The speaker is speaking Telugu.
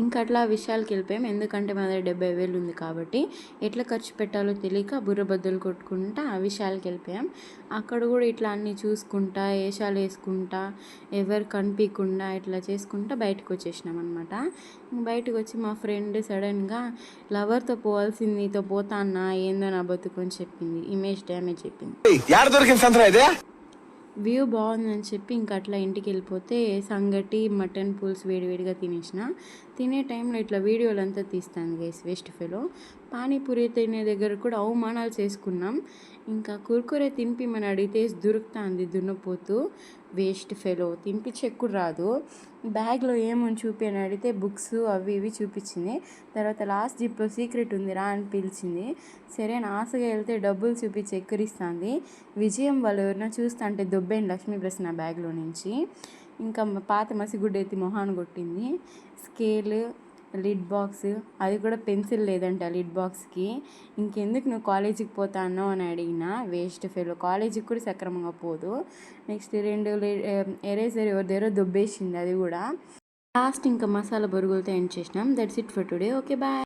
ఇంకా అట్లా విషయాలకి వెళ్ళిపోయాం. ఎందుకంటే మా దగ్గర 70,000 ఉంది కాబట్టి ఎట్లా ఖర్చు పెట్టాలో తెలియక బుర్ర బద్దలు కొట్టుకుంటా ఆ విషయాలకి వెళ్ళిపోయాం. అక్కడ కూడా ఇట్లా అన్నీ చూసుకుంటా వేషాలు వేసుకుంటా ఎవరు కనిపించకుండా ఇట్లా చేసుకుంటా బయటకు వచ్చేసినాం అనమాట. బయటకు వచ్చి మా ఫ్రెండ్ సడన్గా లవర్తో పోవాల్సింది నీతో పోతా అన్నా ఏందో నా బతుకు అని చెప్పింది. ఇమేజ్ డ్యామేజ్ చెప్పింది. వ్యూ బాగుందని చెప్పి ఇంక అట్లా ఇంటికి వెళ్ళిపోతే సంగటి మటన్ పులుసు వేడివేడిగా తినేసిన. తినే టైంలో ఇట్లా వీడియోలు అంతా తీస్తాను గైస్, వేస్ట్ ఫెలో. పానీపూరి తినే దగ్గర కూడా అవమానాలు చేసుకున్నాం. ఇంకా కుర్కురే తినిపిమని అడిగితే దొరుకుతుంది దున్నపోతూ, వేస్ట్ ఫెలో. తినిపించి ఎక్కువ రాదు. బ్యాగ్లో ఏమని చూపి అని అడిగితే బుక్స్ అవి ఇవి చూపించింది. తర్వాత లాస్ట్ జిప్లో సీక్రెట్ ఉందిరా అని పిలిచింది. సరే ఆశగా వెళ్తే డబ్బులు చూపించి ఎక్కిరిస్తుంది. విజయం వాళ్ళు ఎవరైనా చూస్తా అంటే దొబ్బైంది లక్ష్మీ ప్రెస్ నా బ్యాగ్లో నుంచి. ఇంకా పాత మసిగుడ్డ ఎత్తి మొహాన్ని కొట్టింది. స్కేల్, లిడ్ బాక్స్, అది కూడా పెన్సిల్ లేదంట లిడ్ బాక్స్కి. ఇంకెందుకు నువ్వు కాలేజీకి పోతా అన్నావు అని అడిగిన. వేస్ట్ ఫెలో, కాలేజీకి కూడా సక్రమంగా పోదు. నెక్స్ట్ 2 ఎరేజర్ ఎవరి దగ్గర దొబ్బేసింది, అది కూడా. లాస్ట్ ఇంకా మసాలా బొరుగులతో ఎండ్ చేసినాం. That's it for today. Okay bye.